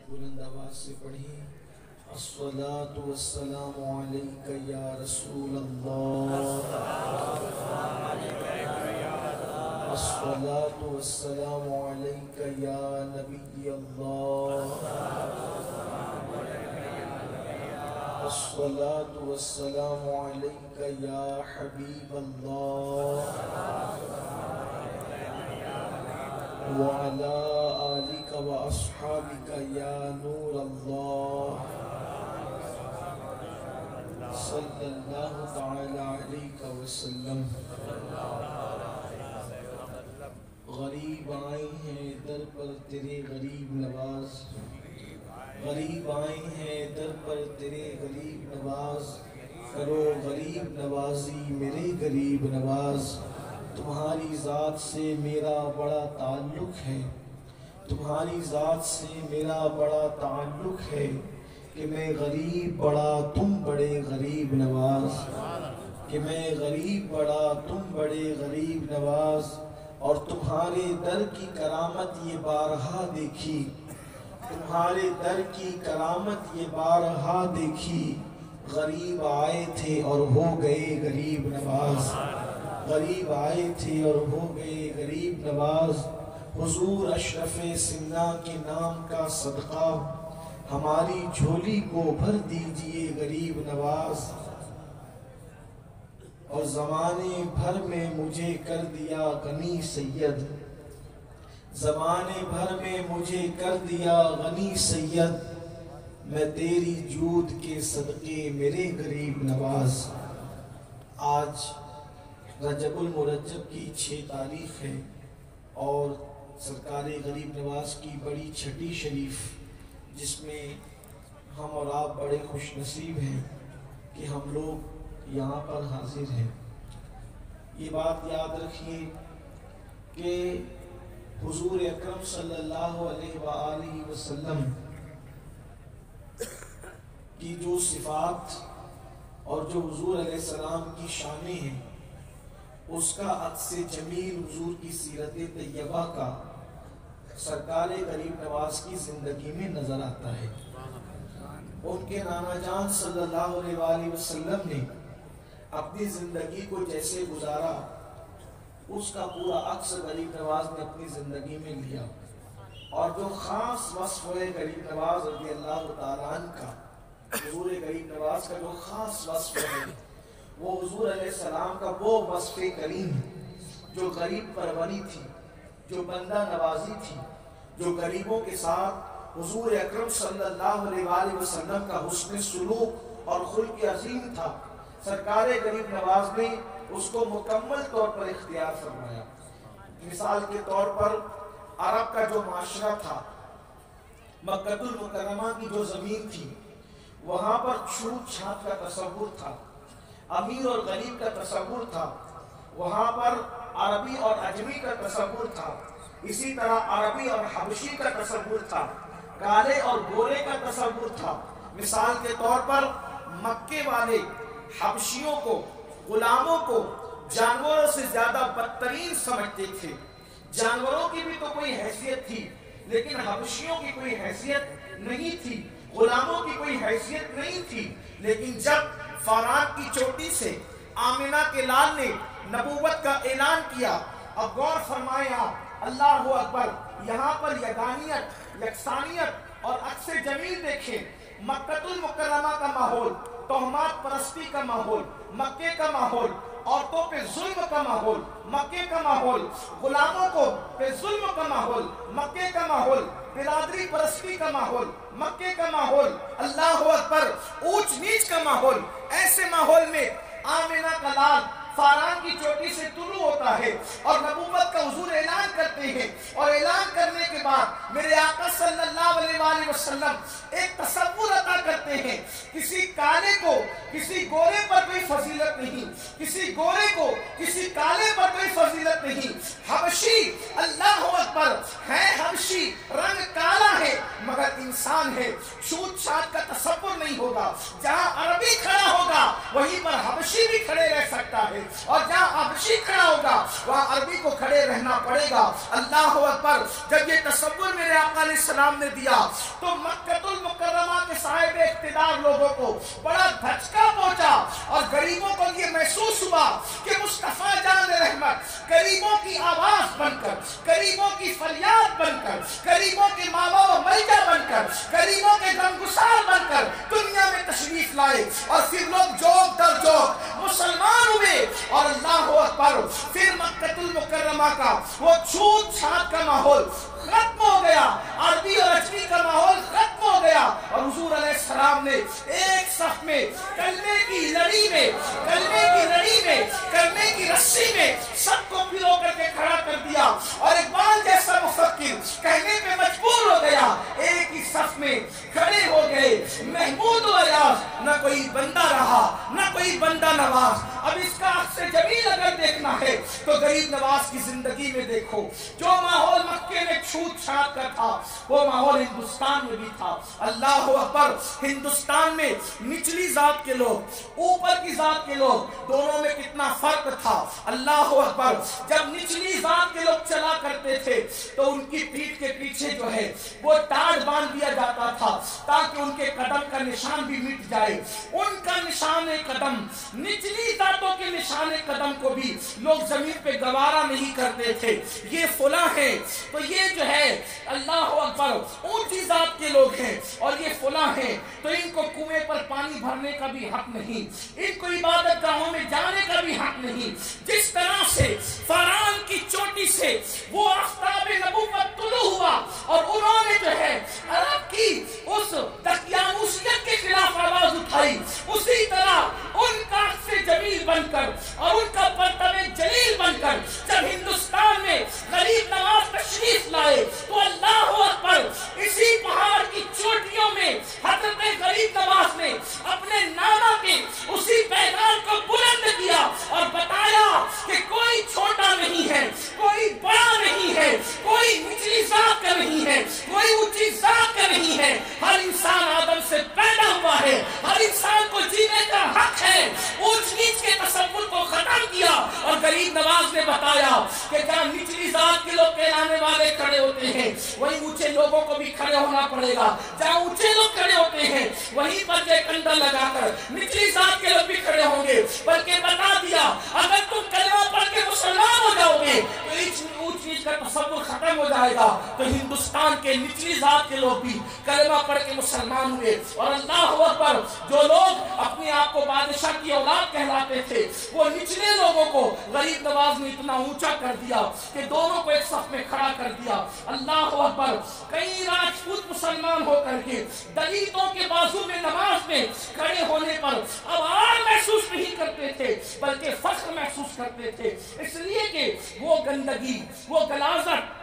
بلند آواز سے پڑھیں الصلاۃ والسلام علیک یا رسول اللہ، الصلاۃ والسلام علیک یا نبی اللہ، الصلاۃ والسلام علیک یا حبیب اللہ، وعلى آلك وأصحابك يا نور الله صلی اللہ تعالی علیہ وسلم۔ غریب آئے ہیں در پر تیرے غریب نواز، غریب آئے ہیں در پر تیرے غریب نواز، کرو غریب نوازی میرے غریب نواز۔ تمہاری ذات سے میرا بڑا تعلق ہے، تمہاری ذات سے میرا بڑا تعلق ہے، کہ میں غریب بڑا تم بڑے غریب نواز، کہ میں غریب بڑا تم بڑے غریب نواز۔ اور تمہارے در کی کرامت یہ بارہا دیکھی، تمہارے در کی کرامت یہ بارہا دیکھی، غریب آئے تھے اور ہو گئے غریب نواز، غریب آئے تھے اور ہو گئے غریب نواز۔ حضور اشرف سمنا کے نام کا صدقہ ہماری جھولی کو بھر دیجئے غریب نواز۔ اور زمانے بھر میں مجھے کر دیا غنی سید، زمانے بھر میں مجھے کر دیا غنی سید، میں تیری جود کے صدقے میرے غریب نواز۔ آج رجب المرجب کی 6 تاریخ ہے اور سرکار غریب نواز کی بڑی چھٹی شریف، جس میں ہم اور آپ بڑے خوش نصیب ہیں کہ ہم لوگ یہاں پر حاضر ہیں۔ یہ بات یاد رکھیے کہ حضور اکرم صلی اللہ علیہ وآلہ وسلم کی جو صفات اور جو حضور علیہ السلام کی شانیں ہیں، اس کا عکس جمیل حضور کی سیرت طیبہ کا سرکار غریب نواز کی زندگی میں نظر آتا ہے۔ ان کے نانا جان صلی اللہ علیہ وآلہ وسلم نے اپنی زندگی کو جیسے گزارا، اس کا پورا عکس غریب نواز نے اپنی زندگی میں لیا۔ اور جو خاص وصف ہے غریب نواز رضی اللہ تعالیٰ عنہ کا، حضور غریب نواز کا جو خاص وصف ہے، وہ حضور علیہ السلام کا وہ وصف کریم جو غریب پروری تھی، جو بندہ نوازی تھی، جو غریبوں کے ساتھ حضور اکرم صلی اللہ علیہ وآلہ وسلم کا حسن سلوک اور خلق عظیم تھا۔ سرکار غریب نواز نے اس کو مکمل طور پر اختیار فرمایا۔ مثال کے طور پر عرب کا جو معاشرہ تھا، مکہ المکرمہ کی جو زمین تھی، وہاں پر چھوٹ چھات کا تصور تھا، امیر اور غریب کا تصور تھا، وہاں پر عربی اور عجمی کا تصور تھا، اسی طرح عربی اور حبشی کا تصور تھا، کالے اور گورے کا تصور تھا۔ مثال کے طور پر مکے والے حبشیوں کو، غلاموں کو جانوروں سے زیادہ بدترین سمجھتے تھے۔ جانوروں کی بھی تو کوئی حیثیت تھی، لیکن حبشیوں کی کوئی حیثیت نہیں تھی، غلاموں کی کوئی حیثیت نہیں تھی۔ لیکن جب فاران کی چوٹی سے آمنہ کے لال نے نبوت کا اعلان کیا، اب غور فرمایا، اللہ اکبر، یہاں پر یگانیت، یکسانیت اور عکس جمیل دیکھیں۔ مکہ المکرمہ کا ماحول، تہمات پرستی کا ماحول، مکے کا ماحول، عورتوں پہ ظلم کا ماحول، مکے کا ماحول، غلاموں کو پہ ظلم کا ماحول، مکے کا ماحول، برادری پرستی کا ماحول، مکے کا ماحول، اللہ اکبر، اونچ نیچ کا ماحول۔ ایسے ماحول میں آمنہ کا لال فاران کی چوٹی سے طلوع ہوتا ہے اور نبوت کا حضور اعلان کرتے ہیں، اور اعلان کرنے کے بعد میرے آقا صلی اللہ علیہ وآلہ وسلم ایک تصور عطا کرتے ہیں۔ کسی کالے کو کسی گورے پر کوئی فضیلت نہیں، کسی گورے کو کسی کالے پر کوئی فضیلت نہیں۔ حبشی، اللہ اکبر، ہے حبشی، رنگ کالا ہے مگر انسان ہے، چھوٹ چھات کا تصور نہیں نہیں ہوگا. جہاں عربی کھڑا ہوگا وہیں پر حبشی بھی کھڑے رہ سکتا ہے, اور جہاں حبشی کھڑا ہوگا وہاں عربی کو کھڑے رہنا پڑے گا. اللہ اکبر. جب یہ تصور میرے آقا علیہ السلام نے دیا تو مکہ المکرمہ کے صاحب اقتدار لوگوں کو بڑا دھچکا پہنچا, اور غریبوں کو یہ محسوس ہوا کہ مصطفیٰ جان رحمت غریبوں کی آواز بن کر, غریبوں کی فریاد بن کر, غریبوں کے ماں باپ ملجا بن کر, غریبوں کے غمگسار بن کر دنیا میں تشریف لائے, اور پھر لوگ جوک در جوک مسلمان ہوئے. اور اللہ اکبر, پھر مکہ المکرمہ کا وہ چھوت چھات کا ماحول ختم ہو گیا, عربی اور عجمی کا ماحول ختم ہو گیا, اور حضور علیہ السلام نے ایک صف میں کلمے کی لڑی میں, کلمے کی رسی میں سب کو پھرو کر کے کھڑا کر دیا, اور اقبال جیسا مفکر کہنے پہ مجبور ہو گیا, ایک ہی صف میں کھڑے ہو گئے محمود و ایاز, نہ کوئی بندہ رہا نہ کوئی بندہ نواز. اب اس کا عکس جمیل اگر دیکھنا ہے تو غریب نواز کی زندگی میں دیکھو. جو ماحول مکے میں چھوت چھات کا تھا وہ ماحول ہندوستان میں بھی تھا. اللہ اکبر. ہندوستان میں نچلی ذات کے لوگ اوپر کی ذات کے لوگ دونوں میں کتنا فرق تھا. اللہ اکبر. جب نچلی ذات کے لوگ چلا کرتے تھے تو ان کی پیٹھ کے پیچھے جو ہے وہ ٹاڑ باندھ دیا جاتا تھا تاکہ ان کے قدم کا نشان بھی مٹ جائے. ان کا نشان قدم, نچلی ذاتوں کے نشان قدم کو بھی لوگ زمین پہ گوارا نہیں کرتے تھے. یہ فلاں ہے تو یہ جو ہے اللہ اکبر اونچی ذات کے لوگ ہیں, اور یہ فلاں ہیں تو ان کو کنویں پر پانی بھرنے کا بھی حق نہیں, ان کو عبادت گاہوں میں جانے کا بھی حق نہیں. جس طرح سے فاران کی چوٹی سے وہ آفتاب نبوت طلوع ہوا اور انہوں نے جو ہے عرب کی اس دقیانوسیت کے خلاف آواز اٹھائی, اسی طرح ان کا عکس جمیل بن کر اور ان کا مرتبہ جلیل بن کر جب ہندوستان میں غریب نواز تشریف لائے تو اللہ اکبر اسی پہاڑ کی چوٹیوں میں حضرت غریب نواز نے اپنے نانا کے اسی پیغام کو بلند کیا اور بتایا کہ کوئی چھوٹا نہیں ہے, کوئی بڑا نہیں ہے, کوئی نچلی ذات کا نہیں ہے, کوئی اونچی ذات کا نہیں ہے. ہر انسان آدم سے پیدا ہوا ہے, ہر انسان کو جینے کا حق ہے. اونچ نیچ کے تصور کو ختم کیا, اور غریب نواز نے بتایا کہ جہاں نچلی ذات کے لوگ کہلانے والے کھڑے ہوتے ہیں وہیں اونچے لوگوں کو بھی کھڑے ہونا پڑے گا. جہاں اونچے لوگ کھڑے ہوتے ہیں وہیں پر یہ کنڈا لگا کر نچلی ذات کے لوگ بھی کھڑے ہوں گے. بلکہ بتا دیا اگر تم کلمہ پڑھ کے مسلمان ہو جاؤ گے تو اونچ نیچ کا تصور ختم ہو جائے گا. تو ہندوستان کے نچلی ذات کے لوگ بھی کلمہ پڑھ کے مسلمان ہوئے. اور اللہ اکبر, جو لوگ اپنے آپ کو بادشاہ کی اولاد کہلاتے تھے وہ نچلے لوگوں کو غریب نواز نے اتنا اونچا کر دیا کہ دونوں کو ایک صف میں کھڑا کر دیا. اللہ اکبر. کئی راجپوت مسلمان ہو کر کے دلیتوں کے بازو میں نماز میں کھڑے ہونے پر اب آر محسوس نہیں کرتے تھے بلکہ فخر محسوس کرتے تھے, اس لیے کہ وہ گندگی, وہ غلاظت,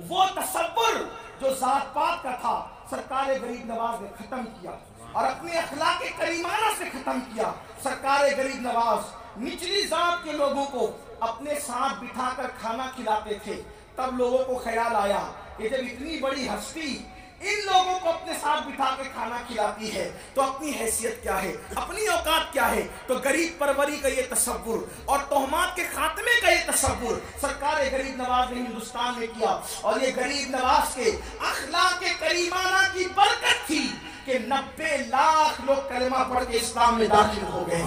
وہ تصور جو ذات پات کا تھا سرکار غریب نواز نے ختم کیا اور اپنے اخلاق کریمانہ سے ختم کیا. سرکار غریب نواز نچلی ذات کے لوگوں کو اپنے ساتھ بٹھا کر کھانا کھلاتے تھے. تب لوگوں کو خیال آیا کہ جب اتنی بڑی ہستی ان لوگوں کو اپنے ساتھ بٹھا کے کھانا کھلاتی ہے تو اپنی حیثیت کیا ہے, اپنی اوقات کیا ہے. تو غریب پروری کا یہ تصور اور تہمات کے خاتمے کا یہ تصور سرکار غریب نواز نے ہندوستان میں کیا. اور یہ غریب نواز کے اخلاق کریمانہ کی برکت تھی کہ 90 لاکھ لوگ کلمہ پڑھ کے اسلام میں داخل ہو گئے.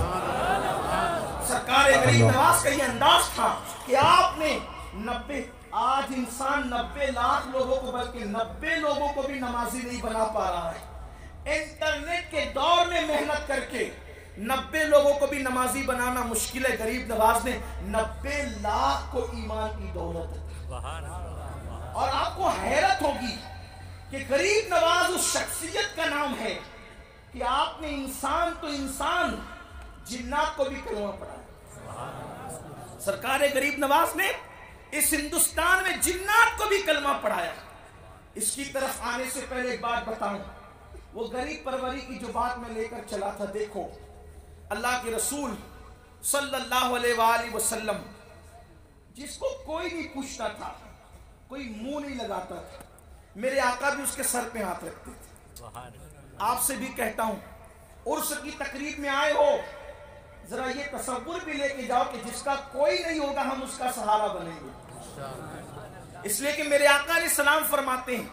سرکار غریب نواز کا یہ انداز تھا کہ آپ نے 90, آج انسان 90 لاکھ لوگوں کو بلکہ 90 لوگوں کو بھی نمازی نہیں بنا پا رہا ہے. انٹرنیٹ کے دور میں محنت کر کے 90 لوگوں کو بھی نمازی بنانا مشکل ہے. غریب نواز نے 90 لاکھ کو ایمان کی دولت دی. اور آپ کو حیرت ہوگی کہ غریب نواز اس شخصیت کا نام ہے کہ آپ نے انسان تو انسان جنات کو بھی کلمہ پڑھایا. سرکار غریب نواز نے اس ہندوستان میں جنات کو بھی کلمہ پڑھایا. اس کی طرف آنے سے پہلے ایک بات بتاؤں, وہ غریب پروری کی جو بات میں لے کر چلا تھا, دیکھو اللہ کے رسول صلی اللہ علیہ وآلہ وسلم جس کو کوئی نہیں پوچھتا تھا, کوئی منہ نہیں لگاتا تھا, میرے آقا بھی اس کے سر پہ ہاتھ رکھتے تھے. آپ سے بھی کہتا ہوں عرس کی تقریب میں آئے ہو، ذرا یہ تصور بھی لے کے جاؤ کہ جس کا کوئی نہیں ہوگا ہم اس کا سہارا بنیں گے۔ اس لیے کہ میرے آقا علیہ السلام فرماتے ہیں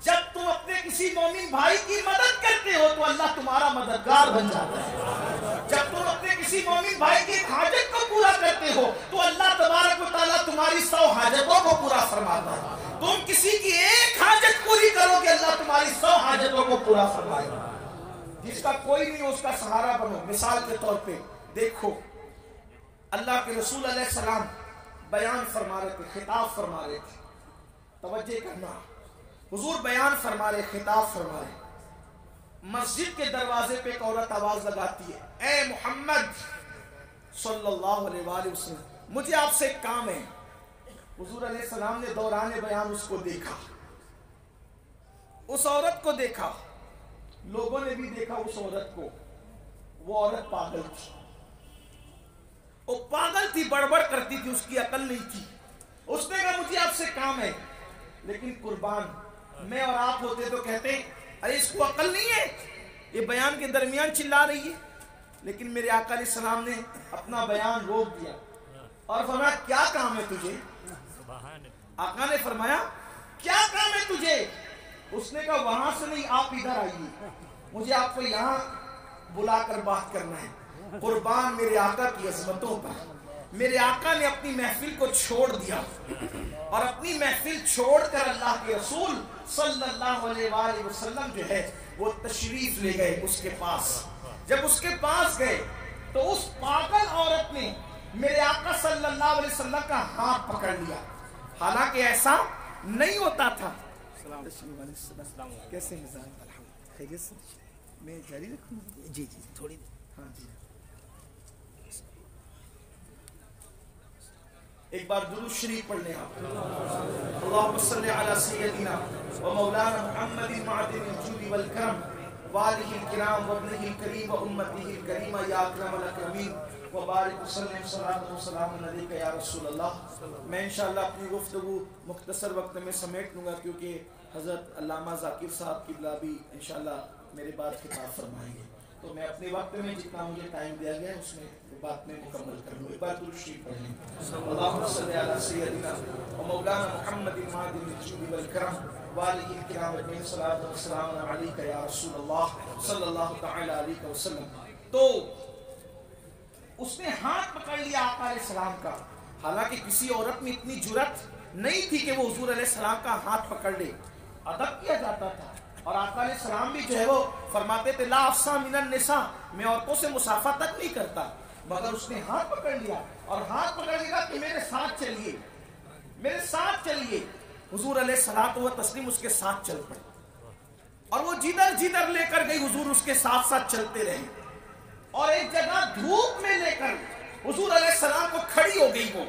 جب تم اپنے کسی مومن بھائی کی مدد کرتے ہو تو اللہ تمہارا مددگار بن جاتا ہے۔ جب تم اپنے کسی مومن بھائی کی حاجت کو پورا کرتے ہو تو اللہ تبارک و تعالیٰ تمہاری 100 حاجتوں کو پورا فرماتا ہے۔ تم کسی کی ایک حاجت پوری کرو گے اللہ تمہاری 100 حاجتوں کو پورا فرمائے گا۔ جس کا کوئی نہیں اس کا سہارا بنو۔ مثال کے طور پہ دیکھو اللہ کے رسول علیہ السلام بیان فرما رہے تھے، خطاب فرما رہے تھے، توجہ کرنا، حضور بیان فرما رہے، خطاب فرما رہے۔ مسجد کے دروازے پہ ایک عورت آواز لگاتی ہے، اے محمد صلی اللہ علیہ وآلہ وسلم مجھے آپ سے ایک کام ہے۔ حضور علیہ السلام نے دوران بیان اس کو دیکھا، اس عورت کو دیکھا، لوگوں نے بھی دیکھا اس عورت کو۔ وہ عورت پاگل تھی، وہ پاگل تھی، بڑبڑ کرتی تھی، اس کی عقل نہیں تھی۔ اس نے کہا مجھے آپ سے کام ہے، لیکن قربان میں اور آپ ہوتے تو کہتے ہیں ارے اس کو عقل نہیں ہے، یہ بیان کے درمیان چلا رہی ہے۔ لیکن میرے آقا علیہ السلام نے اپنا بیان روک دیا اور فرمایا کیا کام ہے تجھے؟ آقا نے فرمایا کیا کام ہے تجھے؟ اس نے کہا وہاں سے نہیں، آپ ادھر آئیے، مجھے آپ کو یہاں بلا کر بات کرنا ہے۔ قربان میرے آقا کی عظمتوں پر میرے آقا نے اپنی محفل کو چھوڑ دیا اور اپنی محفل چھوڑ کر اللہ کے رسول صلی اللہ علیہ وآلہ وسلم جو ہے وہ تشریف لے گئے اس کے پاس۔ جب اس کے پاس گئے تو اس پاگل عورت نے میرے آقا صلی اللہ علیہ وسلم کا ہاتھ پکڑ لیا، حالانکہ ایسا نہیں ہوتا تھا۔ کیسے مزاج؟ خیریت سے؟ میں جاری رکھوں؟ جی جی تھوڑی دیر، ہاں جی۔ ایک بار درود شریف پڑھ لیں آپ۔ اللہم صلی علی سیدنا و مولانا محمد معدن الجود والکرم وآلہ الکرام وابنہ الکریم و امتہ الکریمہ یا اکرم الاکرمین وبارک وسلم صلاۃ و سلام علیک یا رسول اللہ۔ میں انشاءاللہ اپنی گفتگو مختصر وقت میں سمیٹ لوں گا کیونکہ حضرت علامہ ذاکر صاحب قبلہ بھی انشاءاللہ میرے بعد خطاب فرمائیں گے، تو میں اپنے وقت میں جتنا مجھے ٹائم دیا گیا اس میں بات میں مکمل کر لوں۔ ایک بار درود شریف پڑھ لیں۔ اللہم صلی علی سیدنا و مولانا محمد معدن الجود والکرم وآلہ الکرام اجمعین صلاۃ و سلام علیک یا رسول اللہ صلی اللہ تعالی علیہ وسلم۔ تو اس نے ہاتھ پکڑ لیا آقا علیہ السلام کا، حالانکہ کسی عورت میں اتنی جرأت نہیں تھی کہ وہ حضور علیہ السلام کا ہاتھ پکڑ لے۔ ادب کیا جاتا تھا اور آقا علیہ السلام بھی جو ہے وہ فرماتے تھے لا افصح من النساء، میں عورتوں سے مصافحہ تک نہیں کرتا، مگر اس نے ہاتھ پکڑ لیا اور ہاتھ پکڑ لیا کہ میرے ساتھ چلیے، میرے ساتھ چلیے۔ حضور علیہ الصلوۃ والتسلیم اس کے ساتھ چل پڑے اور وہ جدھر جدھر لے کر گئی حضور اس کے ساتھ ساتھ چلتے رہے، اور ایک جگہ دھوپ میں لے کر حضور علیہ السلام کو کھڑی ہو گئی، وہ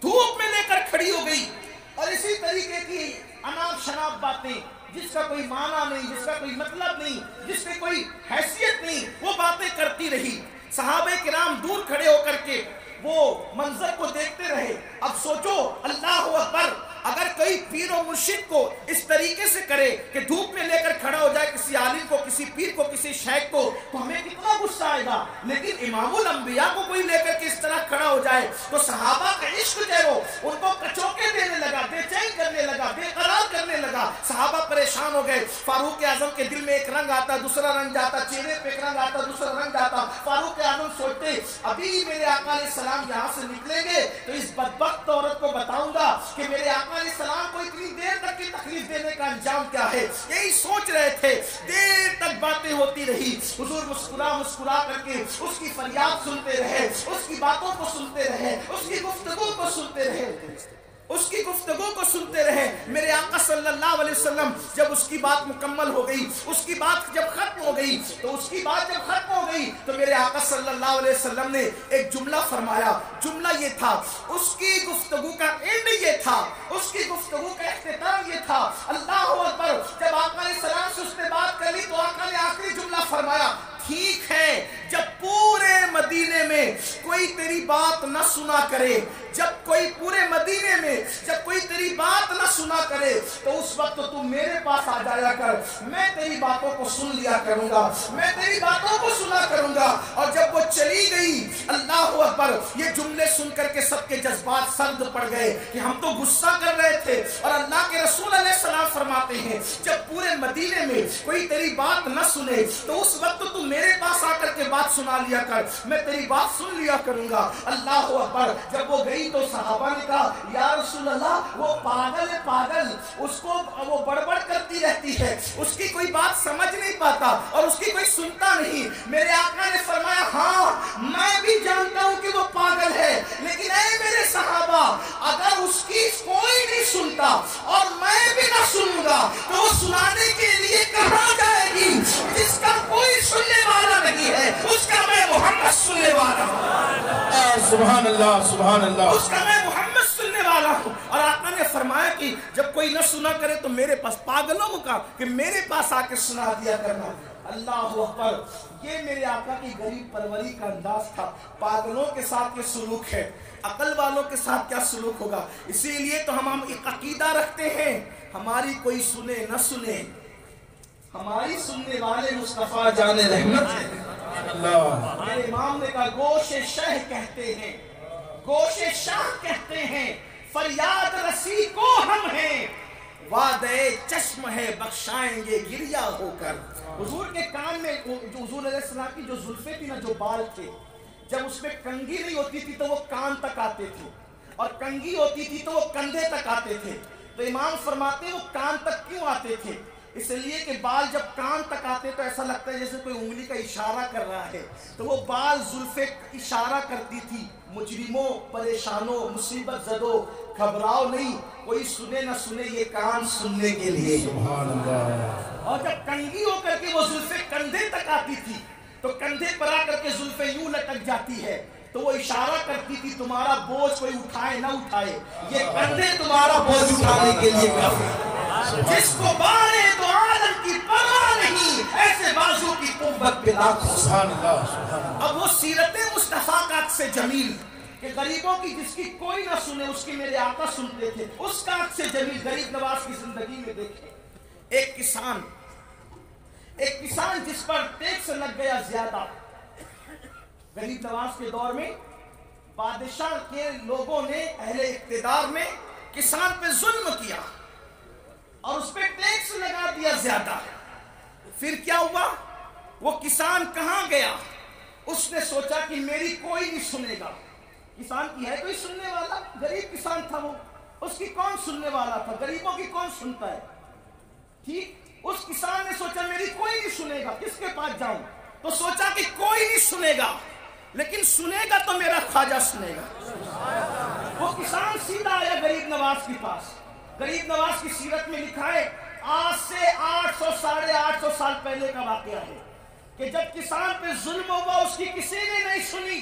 دھوپ میں لے کر کھڑی ہو گئی، اور اسی طریقے کی اناپ شناپ باتیں جس کا کوئی معنی نہیں، جس کا کوئی مطلب نہیں، جس میں کوئی حیثیت نہیں، وہ باتیں کرتی رہی۔ صحابہ کرام دور کھڑے ہو کر کے وہ منظر کو دیکھتے رہے۔ اب سوچو اللہ اکبر، اگر کوئی پیر و مرشد کو اس طریقے سے کرے کہ دھوپ میں لے کر کھڑا ہو جائے کسی عالم کو، کسی پیر کو، کسی شیخ کو، تو ہمیں کتنا غصہ آئے گا، لیکن امام الانبیاء کو کوئی لے کر کے اس طرح کھڑا ہو جائے تو صحابہ کا عشق جو ہے وہ ان کو کچوکے دینے لگا، بے چین کرنے لگا، بے قرار کرنے لگا۔ صحابہ پریشان ہو گئے۔ فاروق اعظم کے دل میں ایک رنگ آتا، دوسرا رنگ جاتا، چہرے پہ ایک رنگ آتا، دوسرا رنگ جاتا۔ فاروق اعظم سوچتے ابھی میرے آقا علیہ السلام یہاں سے نکلیں گے تو اس بدبخت عورت کو بتاؤں گا کہ میرے آقا علیہ السلام کو اتنی دیر تک کی تکلیف دینے کا انجام کیا ہے۔ یہی سوچ رہے تھے، دیر تک باتیں ہوتی رہی۔ حضور مسکرا مسکرا کر کے اس کی فریاد سنتے رہے، اس کی باتوں کو سنتے رہے، اس کی گفتگو کو سنتے رہے، اس کی گفتگو کو سنتے رہے۔ میرے آقا صلی اللہ علیہ وسلم جب اس کی بات مکمل ہو گئی، اس کی بات جب ختم ہو گئی تو اس کی بات جب ختم ہو گئی تو میرے آقا صلی اللہ علیہ وسلم نے ایک جملہ فرمایا۔ جملہ یہ تھا، اس کی گفتگو کا اینڈ یہ تھا، اس کی گفتگو کا اختتام یہ تھا۔ اللہ اکبر، جب آقا علیہ السلام سے اس نے بات کر لی تو آقا نے آخری جملہ فرمایا، ٹھیک ہے جب پورے مدینے میں کوئی تیری بات نہ سنا کرے جب کوئی پورے مدینے میں جب کوئی تیری بات نہ سنا کرے تو اس وقت تو میرے پاس آ جایا کر، میں تیری باتوں کو سن لیا کروں گا، میں تیری باتوں کو سنا کروں گا۔ اور جب وہ چلی گئی، اللہ اکبر، یہ جملے سن کر کے سب کے جذبات سرد پڑ گئے کہ ہم تو غصہ کر رہے تھے، اور اللہ کے رسول علیہ السلام فرماتے ہیں جب پورے مدینے میں کوئی تیری بات نہ سنے تو اس وقت تو میرے پاس آ کر کے بات سنا لیا کر، میں تیری بات سن لیا کروں گا۔ اللہ اکبر، جب وہ گئی تو صحابہ نے کہا یا رسول اللہ وہ پاگل ہے، پاگل، اس کو وہ بڑبڑ کرتی رہتی ہے، اس کی کوئی بات سمجھ نہیں پاتا اور اس کی کوئی سنتا نہیں۔ میرے آقا نے فرمایا ہاں میں بھی جانتا ہوں کہ وہ پاگل ہے، لیکن اے میرے صحابہ اگر اس کی کوئی نہیں سنتا اور میں بھی نہ سنوں گا تو وہ سنانے کے لیے کہاں جائے گی؟ جس کا کوئی سننے والا نہیں ہے اس کا میں محمد سننے والا ہوں۔ سبحان اللہ، سبحان اللہ، اس کا میں محمد سننے والا ہوں۔ اور آقا نے فرمایا کہ جب کوئی نہ سنا کرے تو میرے پاس، پاگلوں کو کہا کہ میرے پاس آ کے سنا دیا کرنا۔ اللہ اکبر، یہ میرے آقا کی غریب پروری کا انداز تھا۔ پاگلوں کے ساتھ یہ سلوک ہے، عقل والوں کے ساتھ کیا سلوک ہوگا؟ اسی لیے تو ہم ایک عقیدہ رکھتے ہیں، ہماری کوئی سنے نہ سنے، ہماری سننے والے مصطفیٰ جان رحمت ہے۔ میرے امام نے کہا گوش شہ کہتے ہیں، گوش شاہ کہتے ہیں، فریاد رسی کو ہم ہیں، وعدے چشم ہے بخشائیں گے گریا ہو کر۔ حضور کے کان میں، حضور علیہ السلام کی جو زلفیں تھی نا، جو بال تھے، جب اس میں کنگھی نہیں ہوتی تھی تو وہ کان تک آتے تھے، اور کنگھی ہوتی تھی تو وہ کندھے تک آتے تھے۔ تو امام فرماتے ہیں وہ کان تک کیوں آتے تھے؟ اس لیے کہ بال جب کان تک آتے تو ایسا لگتا ہے جیسے کوئی انگلی کا اشارہ کر رہا ہے، تو وہ بال زلفیں اشارہ کرتی تھی مجرموں، پریشانوں، مصیبت زدوں، گھبراؤ نہیں، کوئی سنے نہ سنے، یہ کان سننے کے لیے۔ سبحان اللہ۔ اور جب کنگھی ہو کر کے وہ زلفیں کندھے تک آتی تھی تو کندھے پر آ کر کے زلفیں یوں لٹک جاتی ہے تو وہ اشارہ کرتی تھی تمہارا بوجھ کوئی اٹھائے نہ اٹھائے، یہ کندھے تمہارا بوجھ اٹھانے کے لیے کافی ہے۔ جس کو بارے تو عالم کی پرواہ نہیں، ایسے بازو کی قوت پہ لاکھوں۔ سبحان اللہ، سبحان اللہ۔ اب وہ سیرت مصطفیٰ کا عکس جمیل کہ غریبوں کی جس کی کوئی نہ سنے اس کی میرے آقا سنتے تھے، اس کا عکس جمیل غریب نواز کی زندگی میں دیکھیں۔ ایک کسان جس پر ٹیکس لگ گیا زیادہ، غریب نواز کے دور میں بادشاہ کے لوگوں نے، اہل اقتدار نے کسان پہ ظلم کیا اور اس پہ ٹیکس لگا دیا زیادہ۔ پھر کیا ہوا؟ وہ کسان کہاں گیا؟ اس نے سوچا کہ میری کوئی نہیں سنے گا، کسان کی ہے کوئی سننے والا؟ غریب کسان تھا وہ، اس کی کون سننے والا تھا؟ غریبوں کی کون سنتا ہے؟ ٹھیک، اس کسان نے سوچا میری کوئی نہیں سنے گا، کس کے پاس جاؤں؟ تو سوچا کہ کوئی نہیں سنے گا، لیکن سنے گا تو میرا خواجہ سنے گا۔ وہ کسان سیدھا آیا غریب نواز کے پاس۔ غریب نواز کی سیرت میں لکھا ہے، آج سے 800-850 سال پہلے کا واقعہ ہے کہ جب کسان پہ ظلم ہوا اس کی کسی نے نہیں سنی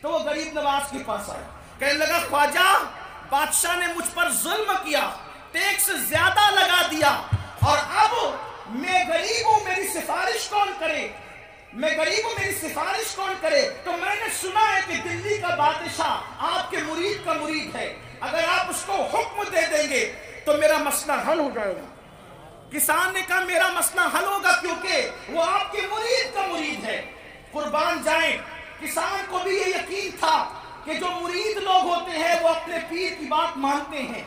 تو وہ غریب نواز کے پاس آیا، کہنے لگا خواجہ بادشاہ نے مجھ پر ظلم کیا، ٹیکس زیادہ لگا دیا، اور اب میں غریب ہوں، میری سفارش کون کرے؟ میں غریب ہوں، میری سفارش کون کرے؟ تو میں نے سنا ہے کہ دلی کا بادشاہ آپ کے مرید کا مرید ہے، اگر آپ اس کو حکم دے دیں گے تو میرا مسئلہ حل ہو جائے گا۔ کسان نے کہا میرا مسئلہ حل ہوگا کیونکہ وہ آپ کے مرید کا مرید ہے، قربان جائیں۔ کسان کو بھی یہ یقین تھا کہ جو مرید لوگ ہوتے ہیں وہ اپنے پیر کی بات مانتے ہیں،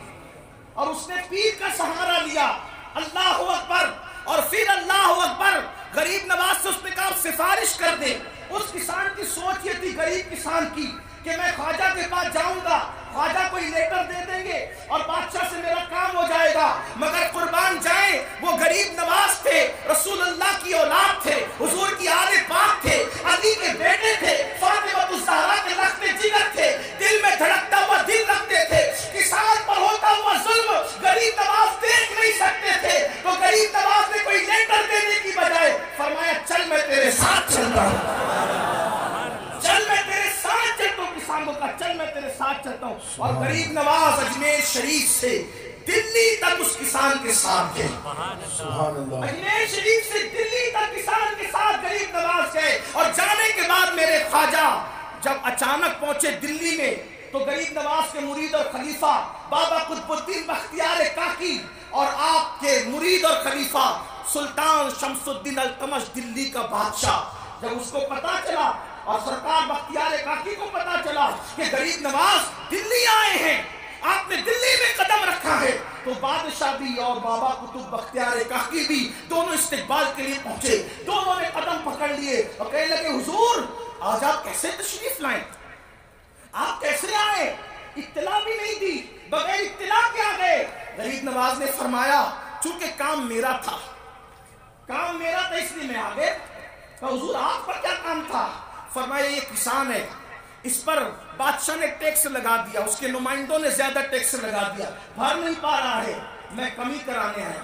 اور اس نے پیر کا سہارا لیا، اللہ اکبر، اور پھر اللہ اکبر غریب نواز سے اس نے کہا سفارش کر دے۔ اس کسان کی سوچ یہ تھی غریب کسان کی کہ میں خواجہ کے پاس جاؤں گا، خواجہ کوئی لیٹر دے دیں گے اور بادشاہ سے میرا کام ہو جائے گا، مگر قربان جائیں وہ غریب نواز تھے، رسول اللہ کی اولاد تھے، حضور کی آل پاک تھے، علی کے بیٹے تھے، فاطمہ الزہرا کے لخت جگر تھے، دل میں دھڑکتا ہوا دل رکھتے تھے۔ کسان پر ہوتا ہوا ظلم غریب نواز دیکھ نہیں سکتے تھے، تو غریب نواز نے کوئی لیٹر دینے کی بجائے فرمایا چل میں تیرے ساتھ چلتا ہوں، چل میں تیرے ساتھ چلتا ہوں۔ کسان کو کہا چل میں تیرے ساتھ چلتا ہوں، اور غریب نواز اجمیر شریف سے دلی تک اس کسان کے ساتھ گئے۔ اجمیر شریف سے دلی تک کسان کے ساتھ غریب نواز گئے، اور جانے کے بعد میرے خواجہ جب اچانک پہنچے دلی میں تو غریب نواز کے مرید اور خلیفہ بابا قطب الدین بختیار کاکی اور آپ کے مرید اور خلیفہ سلطان شمس الدین التمش دلی کا بادشاہ، جب اس کو پتا چلا اور سرکار بختیار کاکی کو پتا چلا کہ غریب نواز دلی آئے ہیں، آپ نے دلی میں قدم رکھا ہے، تو بادشاہ بھی اور بابا قطب بختیار کاکی بھی دونوں استقبال کے لیے پہنچے، دونوں نے قدم پکڑ لیے اور کہنے لگے حضور آج آپ کیسے تشریف لائیں، آپ کیسے آئے، اطلاع بھی نہیں دی، بغیر اطلاع کے آ گئے۔ غریب نواز نے فرمایا چونکہ کام میرا تھا اس لیے میں آ گئے۔ کہ حضور آپ کا کیا کام تھا؟ فرمایا یہ کسان ہے، اس پر بادشاہ نے ٹیکس لگا دیا، اس کے نمائندوں نے زیادہ ٹیکس لگا دیا، بھر نہیں پا رہا ہے، میں کمی کرانے آیا،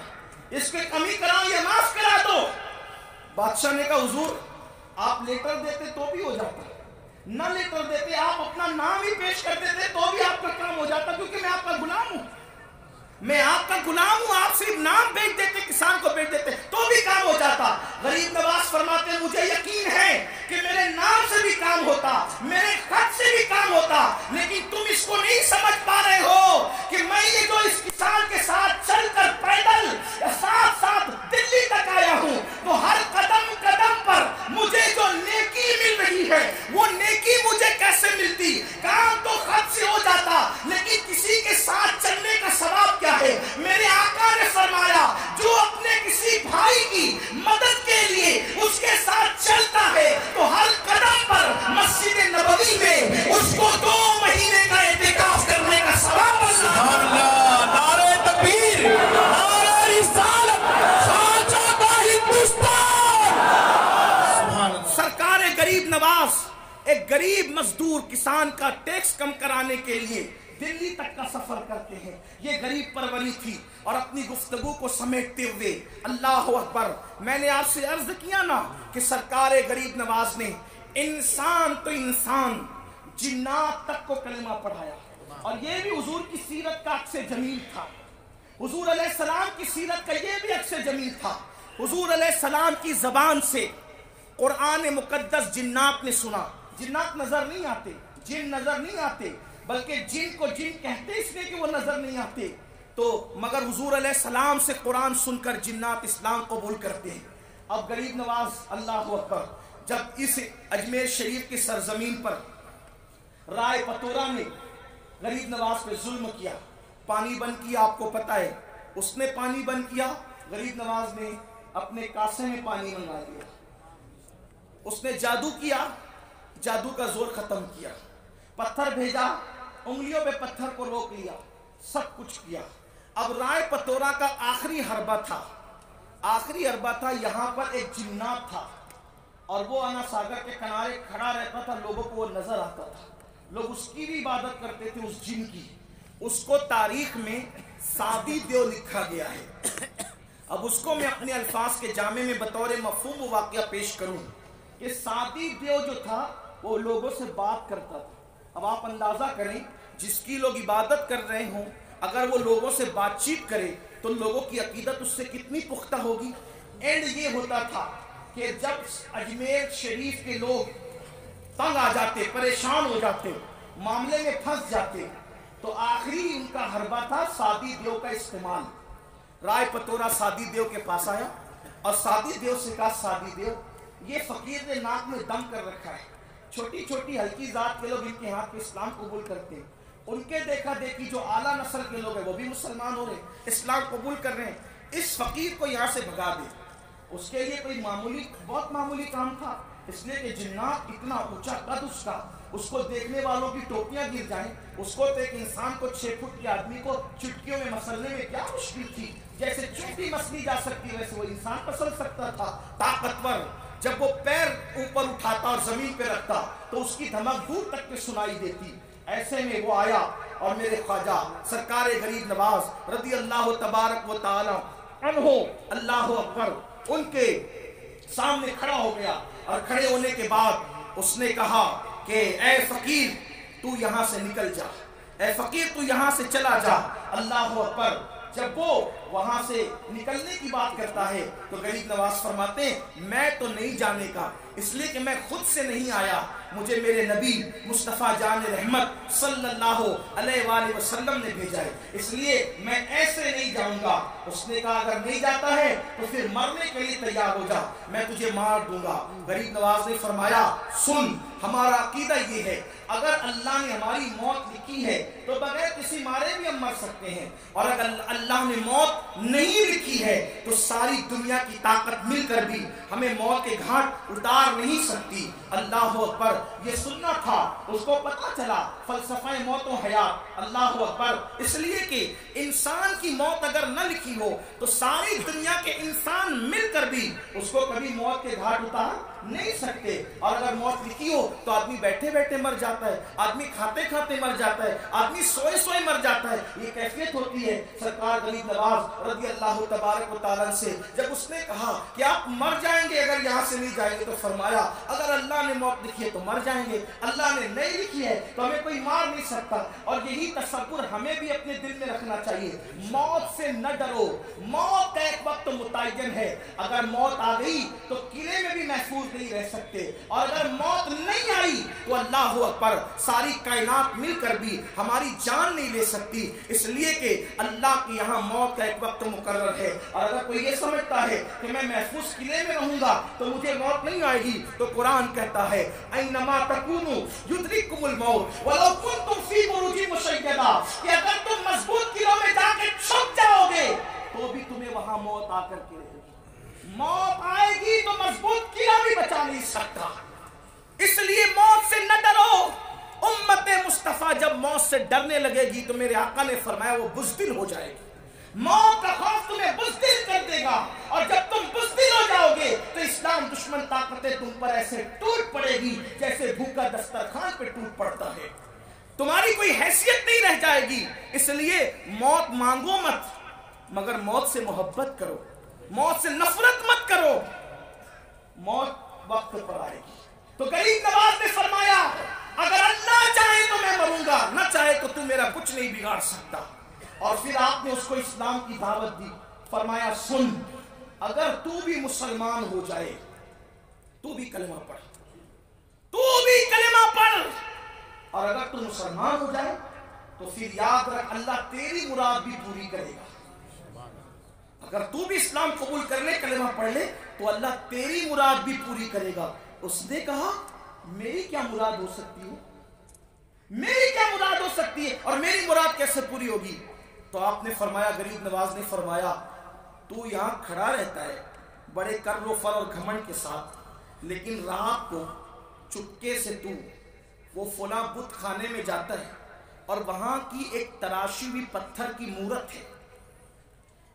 اس کے کمی کراؤ، یہ معاف کرا دو۔ بادشاہ نے کہا حضور آپ لیٹر دیتے تو بھی ہو جاتا، نہ لیٹر دیتے آپ اپنا نام ہی پیش کر دیتے تو بھی آپ کا کام ہو جاتا، کیونکہ میں آپ کا غلام ہوں، آپ صرف نام بیچ دیتے، کسان کو بیچ دیتے تو بھی کام ہو جاتا۔ غریب نواز فرماتے ہیں مجھے یقین ہے کہ میرے نام سے بھی کام ہوتا، میرے خط سے بھی کام ہوتا، لیکن تم اس کو نہیں سمجھ پا رہے ہو کہ میں یہ جو اس کسان کے ساتھ چل کر پیدل ساتھ دلی تک آیا ہوں، تو ہر قدم پر مجھے جو نیکی مل رہی ہے وہ نیکی مجھے کیسے ملتی؟ کام تو خط سے ہو جاتا، لیکن کسی کے ساتھ چلنے کا ثواب کیا ہے؟ میرے آقا نے فرمایا جو اپنے کسی بھائی کی مدد کے لیے اس کے ساتھ چلتا ہے تو ہر قدم پر مسجد نبوی میں اس کو 2 مہینے کا اعتکاف کرنے کا ثواب سبحان اللہ، نعرہ تکبیر، نعرہ رسالت، خواجہ کا ہندوستان۔ سبحان اللہ۔ سرکار غریب نواز ایک غریب مزدور کسان کا ٹیکس کم کرانے کے لیے دلی تک کا سفر کرتے ہیں، یہ غریب پروری تھی۔ اور اپنی گفتگو کو سمیٹتے ہوئے اللہ اکبر، میں نے آپ سے عرض کیا نا کہ سرکار غریب نواز نے انسان تو انسان جنات تک کو کلمہ پڑھایا، اور یہ بھی حضور کی سیرت کا عکس جمیل تھا، حضور علیہ السلام کی سیرت کا یہ بھی عکس جمیل تھا۔ حضور علیہ السلام کی زبان سے قرآن مقدس جنات نے سنا، جنات نظر نہیں آتے، جن نظر نہیں آتے، بلکہ جن کو جن کہتے اس لیے کہ وہ نظر نہیں آتے، تو مگر حضور علیہ السلام سے قرآن سن کر جنات اسلام قبول کرتے ہیں۔ اب غریب نواز اللہ اکبر، جب اس اجمیر شریف کی سرزمین پر رائے پتورا نے غریب نواز پہ ظلم کیا، پانی بند کیا، آپ کو پتہ ہے اس نے پانی بند کیا، غریب نواز نے اپنے کاسے میں پانی منگا لیا، اس نے جادو کیا، جادو کا زور ختم کیا، پتھر بھیجا، انگلیوں پہ پتھر کو روک لیا، سب کچھ کیا۔ اب رائے پتورا کا آخری حربہ تھا، یہاں پر ایک جنات تھا، اور وہ انا ساگر کے کنارے کھڑا رہتا تھا، لوگوں کو وہ نظر آتا تھا، لوگ اس کی بھی عبادت کرتے تھے، اس جن کی۔ اس کو تاریخ میں سادی دیو لکھا گیا ہے۔ اب اس کو میں اپنے الفاظ کے جامع میں بطور مفہوم و واقعہ پیش کروں کہ سادی دیو جو تھا وہ لوگوں سے بات کرتا تھا۔ اب آپ اندازہ کریں جس کی لوگ عبادت کر رہے ہوں، اگر وہ لوگوں سے بات چیت کرے تو لوگوں کی عقیدت اس سے کتنی پختہ ہوگی۔ اینڈ یہ ہوتا تھا کہ جب اجمیر شریف کے لوگ تنگ آ جاتے، پریشان ہو جاتے، معاملے میں پھنس جاتے، تو آخری ان کا حربہ تھا سادی دیو کا استعمال۔ رائے پتورا سادی دیو کے پاس آیا اور سادی دیو سے کہا سادی دیو، یہ فقیر نے ناک میں دم کر رکھا ہے، چھوٹی چھوٹی ہلکی ذات کے لوگ ان کے ہاتھ پہ اسلام قبول کرتے ہیں، ان کے دیکھا دیکھی جو اعلیٰ نسل کے لوگ ہیں وہ بھی مسلمان ہو رہے ہیں، اسلام قبول کر رہے ہیں، اس فقیر کو یہاں سے بھگا دے۔ اس کے لیے کوئی بہت معمولی کام تھا، اس لیے کہ جنات اتنا اونچا قد اس کو دیکھنے والوں کی ٹوپیاں گر جائیں، اس کو تو ایک انسان کو 6 فٹ کے آدمی کو چٹکیوں میں مسلنے میں کیا مشکل تھی، جیسے چوٹی مسلی جا سکتی ویسے وہ انسان مسل سکتا تھا، طاقتور۔ جب وہ پیر اوپر اٹھاتا اور زمین پہ رکھتا تو اس کی دھمک دور تک پہ سنائی دیتی۔ ایسے میں وہ آیا اور میرے خواجہ سرکار غریب نواز رضی اللہ تبارک و تعالی عنہ، اللہ اکبر، ان کے سامنے کھڑا ہو گیا، اور کھڑے ہونے کے بعد اس نے کہا کہ اے فقیر تو یہاں سے نکل جا، اے فقیر تو یہاں سے چلا جا۔ اللہ اکبر، جب وہ وہاں سے نکلنے کی بات کرتا ہے تو غریب نواز فرماتے ہیں میں تو نہیں جانے کا، اس لیے کہ میں خود سے نہیں آیا، مجھے میرے نبی مصطفیٰ جان رحمت صلی اللہ علیہ وآلہ وسلم نے بھیجا ہے، اس لیے میں ایسے نہیں جاؤں گا۔ اس نے کہا اگر نہیں جاتا ہے تو پھر مرنے کے لیے تیار ہو جا، میں تجھے مار دوں گا۔ غریب نواز نے فرمایا سن، ہمارا عقیدہ یہ ہے اگر اللہ نے ہماری موت لکھی ہے تو بغیر کسی مارے بھی ہم مر سکتے ہیں، اور اگر اللہ نے موت نہیں لکھی ہے تو ساری دنیا کی طاقت مل کر بھی ہمیں موت کے گھاٹ اتار نہیں سکتی۔ اللہ اکبر، یہ سننا تھا، اس کو پتا چلا فلسفہ موت و حیات۔ اللہ اکبر، اس لیے کہ انسان کی موت اگر نہ لکھی ہو تو ساری دنیا کے انسان مل کر بھی اس کو کبھی موت کے گھاٹ اتار نہیں سکتے، اور اگر موت لکھی ہو تو آدمی بیٹھے بیٹھے مر جاتا ہے، آدمی کھاتے کھاتے مر جاتا ہے، آدمی سوئے سوئے مر جاتا ہے، یہ کیفیت ہوتی ہے۔ سرکار غریب نواز رضی اللہ تبارک و تعالیٰ سے جب اس نے کہا کہ آپ مر جائیں گے اگر یہاں سے نہیں جائیں گے، تو فرمایا اگر اللہ نے موت لکھی ہے تو مر جائیں گے، اللہ نے نہیں لکھی ہے تو ہمیں کوئی مار نہیں سکتا۔ اور یہی تصور ہمیں بھی اپنے دل میں رکھنا چاہیے، موت سے نہ ڈرو، موت کا ایک وقت متعین ہے، اگر موت آ گئی تو قلعے میں بھی محفوظ نہیں رہ سکتے، اور اگر موت نہیں آئی تو اللہ اکبر ساری کائنات مل کر بھی ہماری جان نہیں لے سکتی، اس لیے کہ اللہ کے یہاں موت کا ایک وقت مقرر ہے۔ اور اگر کوئی یہ سمجھتا ہے کہ میں محفوظ قلعے میں رہوں گا تو مجھے موت نہیں آئے گی، تو قرآن کہتا ہے اینما تکونوا یدرککم الموت ولو کنتم فی بروج مشیدہ، کہ اگر تم مضبوط قلعوں میں جا کے چھپ جاؤ گے تو بھی تمہیں وہاں موت آ کر کے رہے گی، موت آئے گی تو مضبوط قلعہ بھی بچا نہیں سکتا، اس لیے موت سے نہ ڈرو۔ امت مصطفیٰ جب موت سے ڈرنے لگے گی تو میرے آقا نے فرمایا وہ بزدل ہو جائے گی، موت کا خوف تمہیں بزدل کر دے گا، اور جب تم بزدل ہو جاؤ گے تو اسلام دشمن طاقتیں تم پر ایسے ٹوٹ پڑے گی جیسے بھوکا دسترخوان پہ ٹوٹ پڑتا ہے، تمہاری کوئی حیثیت نہیں رہ جائے گی۔ اس لیے موت مانگو مت، مگر موت سے محبت کرو، موت سے نفرت مت کرو، موت وقت پر آئے گی۔ تو غریب نواز نے فرمایا اگر اللہ چاہے تو میں مروں گا، نہ چاہے تو تو میرا کچھ نہیں بگاڑ سکتا۔ اور پھر آپ نے اس کو اسلام کی دعوت دی، فرمایا سن، اگر تو بھی مسلمان ہو جائے تو بھی کلمہ پڑھ، تو بھی کلمہ پڑھ، اور اگر تو مسلمان ہو جائے تو پھر یاد رکھ اللہ تیری مراد بھی پوری کرے گا۔ اگر تو بھی اسلام قبول کر لے، کلمہ پڑھ لے، تو اللہ تیری مراد بھی پوری کرے گا۔ اس نے کہا میری کیا مراد ہو سکتی ہے، میری کیا مراد ہو سکتی ہے، اور میری مراد کیسے پوری ہوگی؟ تو آپ نے فرمایا، غریب نواز نے فرمایا تو یہاں کھڑا رہتا ہے بڑے کر و فر اور گھمنڈ کے ساتھ، لیکن رات کو چپکے سے تو وہ فلاں بت خانے میں جاتا ہے اور وہاں کی ایک تراشی ہوئی پتھر کی مورت ہے،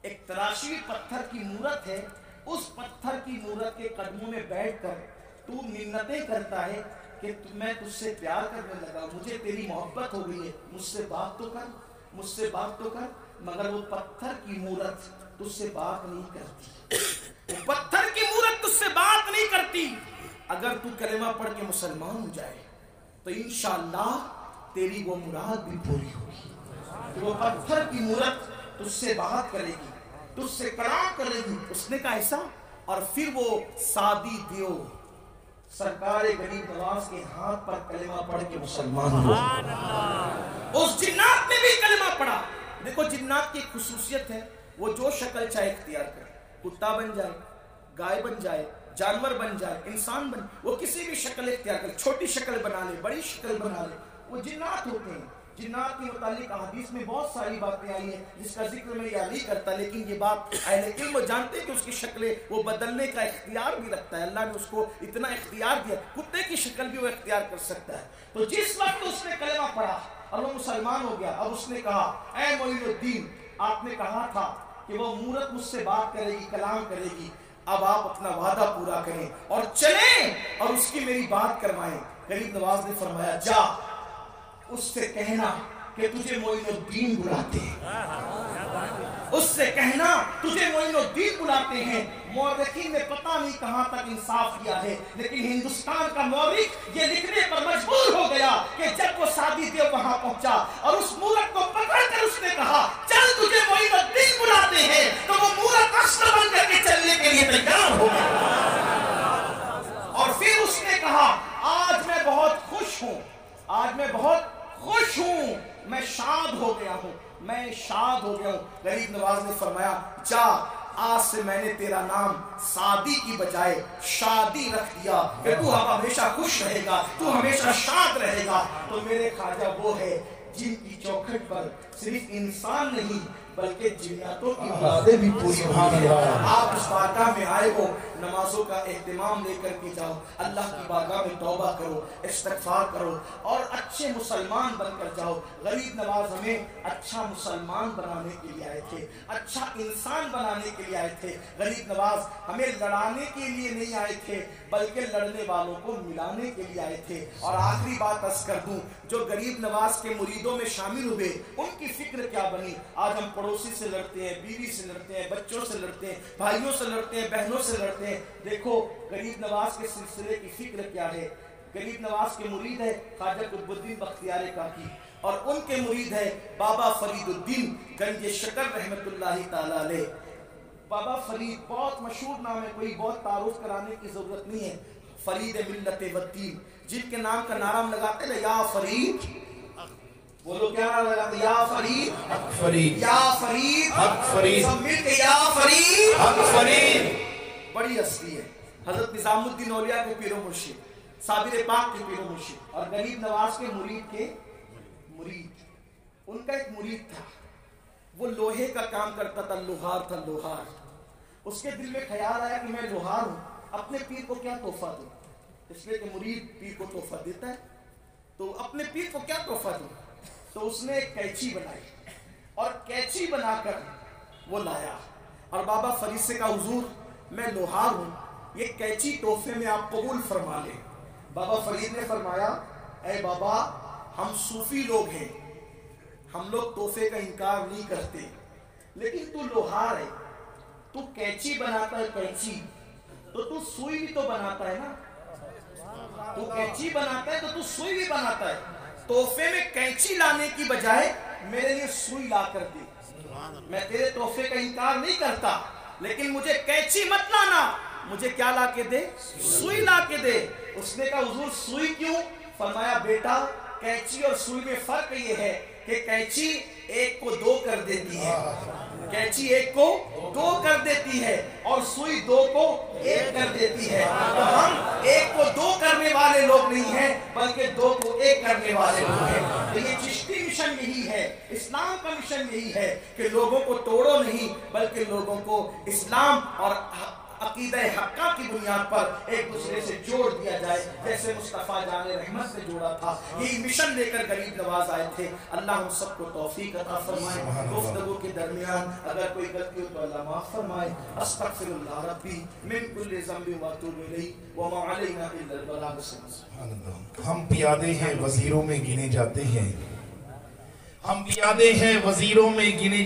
ایک تراشی ہوئی پتھر کی مورت ہے، اس پتھر کی مورت کے قدموں میں بیٹھ کر تو منتیں کرتا ہے کہ میں تجھ سے پیار کرنے لگا، مجھے تیری محبت ہو گئی ہے، مجھ سے بات تو کر، مجھ سے بات تو کر، مگر وہ پتھر کی مورت تجھ سے بات نہیں کرتی، وہ پتھر کی مورت تجھ سے بات نہیں کرتی۔ اگر تو کلمہ پڑھ کے مسلمان ہو جائے تو انشاءاللہ تیری وہ مراد بھی پوری ہوگی، وہ پتھر کی مورت تجھ سے بات کرے گی، تجھ سے کلام کرے گی۔ اس نے کہا ایسا، اور پھر وہ سادی دیو سرکار غریب نواز کے ہاتھ پر کلمہ پڑھ کے مسلمان ہوا۔ اس جنات نے بھی کلمہ پڑھا۔ دیکھو جنات کی خصوصیت ہے، وہ جو شکل چاہے اختیار کرے، کتا بن جائے، گائے بن جائے، جانور بن جائے، انسان بن، وہ کسی بھی شکل اختیار کرے، چھوٹی شکل بنا لے، بڑی شکل بنا لے، وہ جنات ہوتے ہیں۔ جنات کے متعلق حدیث میں بہت ساری باتیں آئی ہیں جس کا ذکر میں یاد نہیں کرتا، لیکن یہ بات اہل علم جانتے ہیں کہ اس کی شکلیں وہ بدلنے کا اختیار بھی رکھتا ہے، اللہ نے اس کو اتنا اختیار دیا، کتے کی شکل بھی وہ اختیار کر سکتا ہے۔ تو جس وقت اس نے کلمہ پڑھا اور وہ مسلمان ہو گیا، اب اس نے کہا اے معین الدین، آپ نے کہا تھا کہ وہ مورت مجھ سے بات کرے گی، کلام کرے گی، اب آپ اپنا وعدہ پورا کریں اور چلیں اور اس کی میری بات کروائیں۔ غریب نواز نے فرمایا جا اس سے کہنا کہ تجھے معین الدین بلاتے ہیں، اس سے کہنا تجھے معین الدین بلاتے ہیں۔ مورخین نے پتہ نہیں کہاں تک انصاف کیا ہے، لیکن ہندوستان کا مورخ یہ لکھنے پر مجبور ہو گیا کہ جب وہ سادی دیو وہاں پہنچا اور اس مورت کو پکڑ کر اس نے کہا چل کل تجھے معین الدین بلاتے ہیں تو وہ مورت اصل بن کر کے چلنے کے لیے تیار ہو گیا۔ اور پھر اس نے کہا آج میں بہت خوش ہوں، آج میں بہت خوش ہوں، میں شاد ہو گیا ہوں، میں شاد ہو گیا ہوں۔ غریب نواز نے فرمایا جا، آج سے میں نے تیرا نام سعدی کی بجائے شادی رکھ دیا کہ تو اب ہمیشہ خوش رہے گا، تو ہمیشہ شاد رہے گا۔ تو میرے خواجہ وہ ہے جن کی چوکھٹ پر صرف انسان نہیں بلکہ جناتوں کی مرادیں بھی پوری ہوئی ہیں۔ آپ اس بارگاہ میں آئے ہو، نمازوں کا اہتمام لے کر کے جاؤ، اللہ کی بارگاہ میں توبہ کرو، استغفار کرو اور اچھے مسلمان بن کر جاؤ۔ غریب نواز ہمیں اچھا مسلمان بنانے کے لیے آئے تھے، اچھا انسان بنانے کے لیے آئے تھے۔ غریب نواز ہمیں لڑانے کے لیے نہیں آئے تھے بلکہ لڑنے والوں کو ملانے کے لیے آئے تھے۔ اور آخری بات عرض کر دوں، جو غریب نواز کے مریدوں میں شامل ہوئے ان کی فکر کیا بنی؟ آج ہم پڑوسی سے لڑتے ہیں، بیوی سے لڑتے ہیں، بچوں سے لڑتے ہیں، بھائیوں سے لڑتے ہیں، بہنوں سے لڑتے ہیں۔ دیکھو غریب نواز کے سلسلے کی فکر کیا ہے۔ غریب نواز کے مرید ہے خواجہ قطب الدین بختیار کاکی، اور ان کے مرید ہے بابا فرید الدین گنج شکر رحمت اللہ تعالی علیہ۔ بابا فرید بہت مشہور نام ہے، کوئی بہت تعارف کرانے کی ضرورت نہیں ہے۔ فرید ملت والدین، جن کے نام کا نعرہ ہم لگاتے ہیں یا فرید، بولو کیا نعرہ لگاتے ہیں؟ یا فرید حق فرید، یا فرید حق فرید، سب مل کے یا فرید حق فرید۔ بڑی ہستی ہے، حضرت نظام الدین اولیاء کے پیر و مرشد، صابر پاک کے پیر و مرشد، اور غریب نواز کے مرید کے مرید۔ ان کا ایک مرید تھا، وہ لوہے کا کام کرتا تھا، لوہار تھا، لوہار۔ اس کے دل میں خیال آیا کہ میں لوہار ہوں، اپنے پیر کو کیا تحفہ دوں؟ اس لیے کہ مرید پیر کو تحفہ دیتا ہے، تو اپنے پیر کو کیا تحفہ دوں؟ تو اس نے ایک کینچی بنائی، اور کینچی بنا کر وہ لایا، اور بابا فرید سے کہا حضور میں لوہار ہوں، یہ کینچی تحفے میں آپ قبول فرما لیں۔ بابا فرید نے فرمایا اے بابا، ہم صوفی لوگ ہیں، ہم لوگ تحفے کا انکار نہیں کرتے، لیکن تو لوہار ہے، تو کینچی بناتا ہے، کینچی تو سوئی بھی تو بناتا ہے نا، تو کینچی بناتا ہے تو سوئی بھی بناتا ہے، تحفے میں کینچی لانے کی بجائے میرے لیے سوئی لا کر دے۔ میں تیرے تحفے کا انکار نہیں کرتا، لیکن مجھے کینچی مت لانا، مجھے کیا لا کے دے؟ سوئی لا کے دے۔ اس نے کہا حضور سوئی کیوں؟ فرمایا بیٹا کینچی اور سوئی میں فرق یہ ہے کہ کینچی ایک کو دو کر دیتی ہے، کینچی ایک کو دو کر دیتی ہے اور سوئی دو کو ایک کر دیتی ہے۔ تو ہم ایک کو دو کرنے والے لوگ نہیں ہیں بلکہ دو کو ایک کرنے والے لوگ ہیں۔ تو یہ چشتی مشن یہی ہے، اسلام کا مشن یہی ہے کہ لوگوں کو توڑو نہیں بلکہ لوگوں کو اسلام اور عقیدہ حقہ کی بنیاد پر ایک دوسرے سے جوڑ دیا جائے، جیسے مصطفیٰ جان رحمت نے جوڑا تھا۔ یہی مشن لے کر غریب نواز آئے تھے۔ اللہ ہم سب کو توفیق عطا فرمائے۔ گفتگو کے درمیان اگر کوئی غلطی ہو تو اللہ معاف فرمائے۔ استغفر اللہ ربی من کل ذنب واتوب الیہ وما علینا الا البلاغ المبین۔ ہم پیادے ہیں وزیروں میں گنے جاتے ہیں، ہم پیادے ہیں وزیروں میں گنے